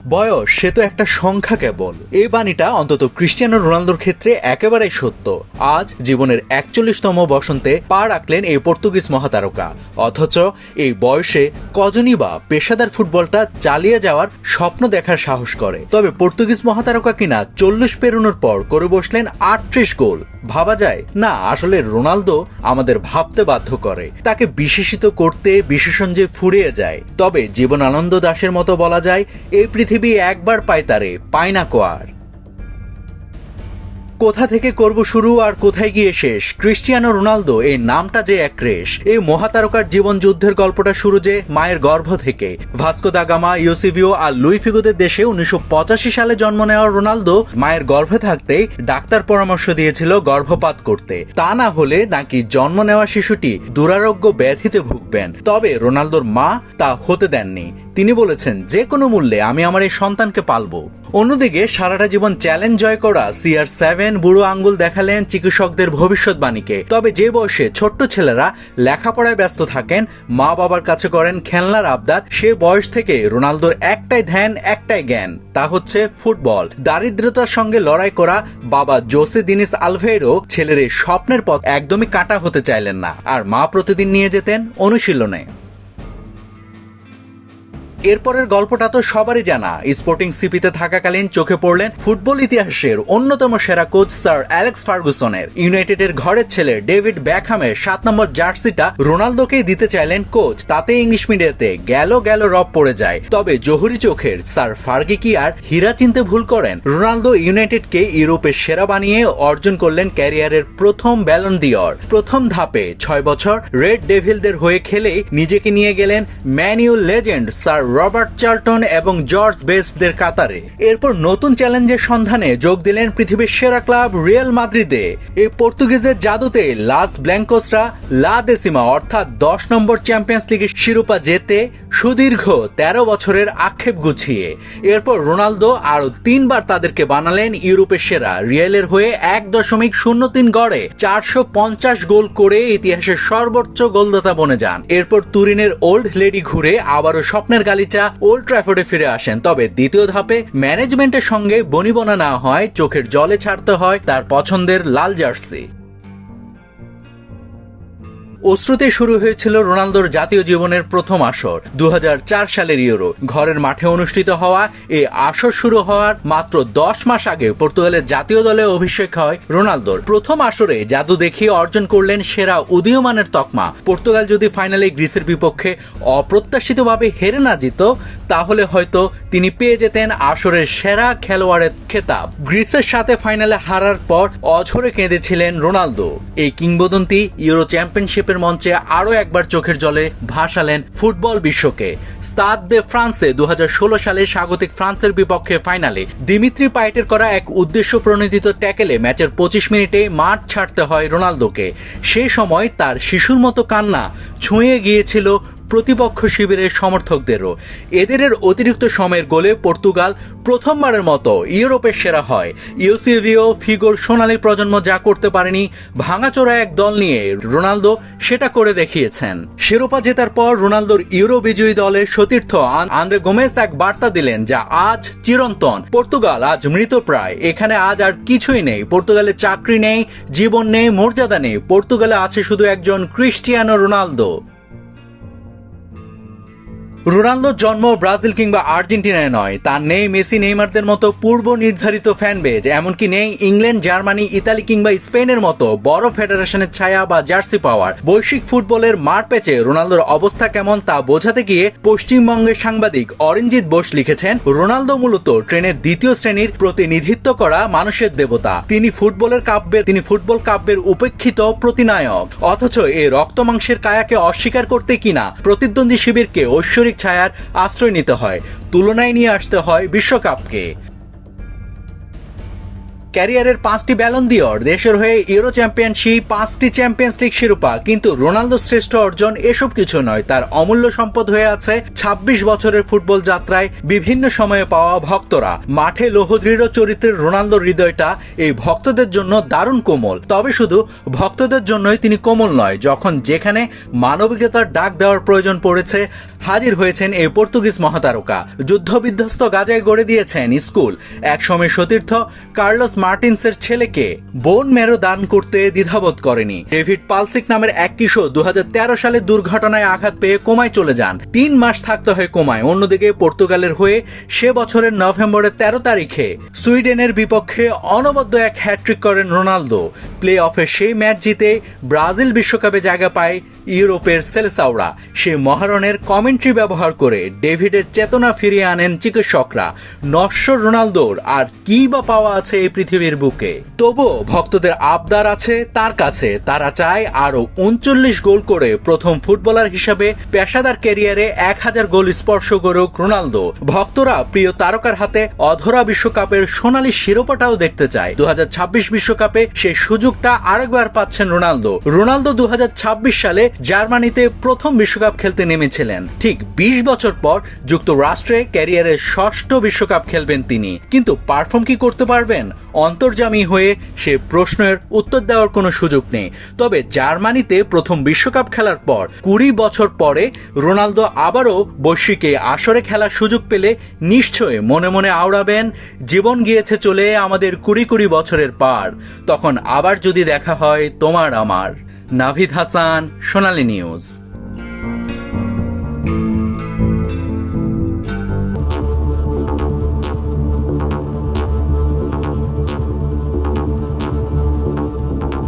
বয়স সে তো একটা সংখ্যা কেবল। এই বাণীটা অন্তত ক্রিস্টিয়ানো রোনালদোর ক্ষেত্রে একেবারেই সত্য। আজ জীবনের ৪১তম বসন্তে পা রাখলেন এই পর্তুগিজ মহাতারকা। অথচ এই বয়সে কজনই বা পেশাদার ফুটবলটা চালিয়ে যাওয়ার স্বপ্ন দেখার সাহস করে। তবে পর্তুগিজ মহাতারকা কিনা ৪০ পেরোনোর পর করে বসলেন ৩৮ গোল। ভাবা যায় না, আসলে রোনালদো আমাদের ভাবতে বাধ্য করে। তাকে বিশেষিত করতে বিশেষণ যে ফুরিয়ে যায়। তবে জীবনানন্দ দাশের মতো বলা যায়, এই পৃথিবী একবার পায় তারে, পায় না কো আর। কোথা থেকে করব শুরু আর কোথায় গিয়ে শেষ, ক্রিস্টিয়ানো রোনালদো এই নামটা যে এক রেশ। এই মহাতারকার জীবন যুদ্ধের গল্পটা শুরু যে মায়ের গর্ভ থেকে। ভাস্কো দা গামা, ইউসিভিও আর লুই ফিগোদের দেশে ১৯৮৫ সালে জন্ম নেওয়া রোনালদো মায়ের গর্ভে থাকতেই ডাক্তার পরামর্শ দিয়েছিল গর্ভপাত করতে। তা না হলে নাকি জন্ম নেওয়া শিশুটি দুরারোগ্য ব্যাধিতে ভুগবেন। তবে রোনালদোর মা তা হতে দেননি। তিনি বলেছেন, যে কোনো মূল্যে আমি আমার এই সন্তানকে পালবো। অন্যদিকে সারাটা জীবন চ্যালেঞ্জ জয় করা CR7 বুড়ো আঙ্গুল দেখালেন চিকিৎসকদের ভবিষ্যৎবাণীকে। তবে যে বয়সে ছোট্ট ছেলেরা লেখাপড়ায় ব্যস্ত থাকেন, মা বাবার কাছে করেন খেলনার আবদার, সে বয়স থেকে রোনালদোর একটাই ধ্যান, একটাই জ্ঞান, তা হচ্ছে ফুটবল। দারিদ্রতার সঙ্গে লড়াই করা বাবা জোসে দিনিস আলভেইরো ছেলের এই স্বপ্নের পথ একদমই কাটা হতে চাইলেন না, আর মা প্রতিদিন নিয়ে যেতেন অনুশীলনে। এরপরের গল্পটা তো সবারই জানা। স্পোর্টিং সিপিতে থাকাকালীন চোখে পড়লেন ফুটবল ইতিহাসের অন্যতম সেরা কোচ স্যার অ্যালেক্স ফার্গুসনের। ইউনাইটেডের ঘরের ছেলে ডেভিড বেকহামের ৭ নম্বর জার্সিটা রোনালদোকেই দিতে চাইলেন কোচ। তাতে ইংলিশ মিডিয়াতে গেল রব পড়ে যায়। তবে জহুরি চোখের স্যার ফার্গি কি আর হীরা চিনতে ভুল করেন? রোনালদো ইউনাইটেডকে ইউরোপের সেরা বানিয়ে অর্জন করলেন ক্যারিয়ারের প্রথম ব্যালন ডি'অর। প্রথম ধাপে ৬ বছর রেড ডেভিলদের হয়ে খেলেই নিজেকে নিয়ে গেলেন Man U legend sir Robert Charlton এবং জর্জ বেস্টদের কাতারে। এরপর নতুন চ্যালেঞ্জের সন্ধানে যোগ দিলেন পৃথিবীর সেরা ক্লাব রিয়াল মাদ্রিদে। এই পর্তুগিজের জাদুতে লাস ব্ল্যাঙ্কোসরা লা দেসিমা অর্থাৎ ১০ নম্বর চ্যাম্পিয়ন্স লিগের শিরোপা জেতে সুদীর্ঘ ১৩ বছরের আক্ষেপ গুছিয়ে। এরপর রোনালদো আরো ৩বার তাদেরকে বানালেন ইউরোপের সেরা। রিয়ালের হয়ে ১.০৩ গড়ে ৪৫০ গোল করে ইতিহাসের সর্বোচ্চ গোলদাতা বনে যান। এরপর তুরিনের ওল্ড লেডি ঘুরে আবারও স্বপ্নের গালিচা ওল্ড ট্র্যাফোর্ডে ফিরে আসেন। তবে দ্বিতীয় ধাপে ম্যানেজমেন্টের সঙ্গে বনিবনা না হয়, চোখের জলে ছাড়তে হয় তার পছন্দের লাল জার্সি। অশ্রুতে শুরু হয়েছিল রোনালদোর জাতীয় জীবনের প্রথম আসর। ২০০৪ সালের ইউরো ঘরের মাঠে অনুষ্ঠিত হওয়া এই আসর শুরু হওয়ার মাত্র ১০ মাস আগে পর্তুগালের জাতীয় দলে অভিষেক হয় রোনালদোর। প্রথম আসরে জাদু দেখিয়ে অর্জন করলেন সেরা উদীয়মানের তকমা। পর্তুগাল যদি ফাইনালে গ্রিসের বিপক্ষে অপ্রত্যাশিতভাবে হেরে না যেত, তাহলে হয়তো তিনি পেয়ে যেতেন আসরের সেরা খেলোয়াড়ের খেতাব। গ্রিসের সাথে ফাইনালে হারার পর অঝরে কেঁদেছিলেন রোনালদো। এই কিংবদন্তি ইউরো চ্যাম্পিয়নশিপ মঞ্চে আরো একবার চোখের জলে ভাসালেন ফুটবল বিশ্বকে। স্তাদ দে ফ্রান্সে ২০১৬ সালে স্বাগতিক ফ্রান্সের বিপক্ষে ফাইনালে দিমিত্রি পায়েটের করা এক উদ্দেশ্য প্রণোদিত ট্যাকেলে ম্যাচের ২৫ মিনিটে মাঠ ছাড়তে হয় রোনালদোকে। সেই সময় তার শিশুর মতো কান্না ছুঁয়ে গিয়েছিল প্রতিপক্ষ শিবিরের সমর্থকদেরও। এদের অতিরিক্ত সময়ের গোলে পর্তুগাল প্রথমবারের মতো ইউরোপের সেরা হয়। ইউসিভিও, ফিগোর সোনালী প্রজন্ম যা করতে পারেনি, ভাঙাচোরা এক দল নিয়ে রোনালদো সেটা করে দেখিয়েছেন। শিরোপা জেতার পর রোনালদোর ইউরো বিজয়ী দলের সতীর্থ আন্দ্রে গোমেস এক বার্তা দিলেন, যা আজ চিরন্তন। পর্তুগাল আজ মৃতপ্রায়। এখানে আজ আর কিছুই নেই। পর্তুগালে চাকরি নেই, জীবন নেই, মর্যাদা নেই। পর্তুগালে আছে শুধু একজন ক্রিস্টিয়ানো রোনালদো। রোনালদোর জন্ম ব্রাজিল কিংবা আর্জেন্টিনায় নয়। তার নেই মেসি, নেইমারদের মতো পূর্ব নির্ধারিত ফ্যান বেজ। এমনকি নেই ইংল্যান্ড, জার্মানি, ইতালি কিংবা স্পেনের মতো বড় ফেডারেশনের ছায়া বা জার্সি পাওয়ার। বৈশ্বিক ফুটবলের মারপ্যাচে রোনালদোর অবস্থা কেমন তা বোঝাতে গিয়ে পশ্চিমবঙ্গের সাংবাদিক অরিনজিৎ বোস লিখেছেন, রোনালদো মূলত ট্রেনের দ্বিতীয় শ্রেণীর প্রতিনিধিত্ব করা মানুষের দেবতা। তিনি ফুটবল কাব্যের উপেক্ষিত প্রতিনায়ক। অথচ এই রক্তমাংসের কায়াকে অস্বীকার করতে কিনা প্রতিদ্বন্দ্বী শিবিরকে ঐশ্বরিক ছায়ার আশ্রয় নিতে হয়। তুলনায় নিয়ে আসতে হয় বিশ্বকাপকে। ক্যারিয়ারের 5টি ব্যালন ডিওর, দেশের হয়ে ইউরো চ্যাম্পিয়নশিপ, 5টি চ্যাম্পিয়ন্স লিগ শিরোপা, কিন্তু রোনালদোর শ্রেষ্ঠ অর্জন এসব কিছু নয়। তার অমূল্য সম্পদ হয়ে আছে 26 বছরের ফুটবল যাত্রায় বিভিন্ন সময়ে পাওয়া ভক্তরা। মাঠে লৌহদৃঢ় চরিত্রের রোনালদোর হৃদয়টা এই ভক্তদের জন্য দারুণ কোমল। তবে শুধু ভক্তদের জন্যই তিনি কোমল নয়, যখন যেখানে মানবিকতার ডাক দেওয়ার প্রয়োজন পড়েছে হাজির হয়েছেন এই পর্তুগিজ মহাতারকা। যুদ্ধবিধ্বস্ত গাজায় গড়ে দিয়েছেন স্কুল, একসময় সতীর্থ কার্লোস মার্টিন্সের ছেলেকে বোন ম্যারো দান করতে দ্বিধাবোধ করেনি। ডেভিড পালসিক নামের এক কিশোর 2013 সালে দুর্ঘটনায় আঘাত পেয়ে কোমায় চলে যান। 3 মাস থাকতে হয় কোমায়। অন্যদিকে পর্তুগালের হয়ে সে বছরের নভেম্বরের 13 তারিখে সুইডেনের বিপক্ষে অনবদ্য এক হ্যাট্রিক করেন রোনালদো। প্লে অফে সেই ম্যাচ জিতে ব্রাজিল বিশ্বকাপে জায়গা পায় ইউরোপের সেলেসাওরা। সেই মহারণের কমেন্ট্রি ব্যবহার করে ডেভিডের চেতনা ফিরিয়ে আনেন চিকিৎসকরা। নশ্বর রোনালদোর আর কি বা পাওয়া আছে এই পৃথিবীর বুকে। তবুও ভক্তদের আবদার আছে তার কাছে। তারা চায় আরো 39 গোল করে প্রথম ফুটবলার হিসাবে পেশাদার ক্যারিয়ারে 1000 গোল স্পর্শ করুক রোনালদো। ভক্তরা প্রিয় তারকার হাতে অধরা বিশ্বকাপের সোনালী শিরোপাটাও দেখতে চায়। 2026 বিশ্বকাপে সেই সুযোগটা আরেকবার পাচ্ছেন রোনালদো। 2026 সালে জার্মানিতে প্রথম বিশ্বকাপ খেলতে নেমেছিলেন। ঠিক 20 বছর পর যুক্তরাষ্ট্রে ক্যারিয়ারের 6ষ্ঠ বিশ্বকাপ খেলবেন তিনি। কিন্তু পারফর্ম কি করতে পারবেন? অন্তর্যামী হয়ে সে প্রশ্নের উত্তর দেওয়ার কোনো সুযোগ নেই। তবে জার্মানিতে প্রথম বিশ্বকাপ খেলার পর 20 বছর পরে রোনালদো আবারও বৈশ্বিকে আসরে খেলার সুযোগ পেলে নিশ্চয়ই মনে মনে আওড়াবেন, জীবন গিয়েছে চলে আমাদের 20 বছরের পার, তখন আবার যদি দেখা হয় তোমার আমার। নাভিদ হাসান, সোনালী নিউজ।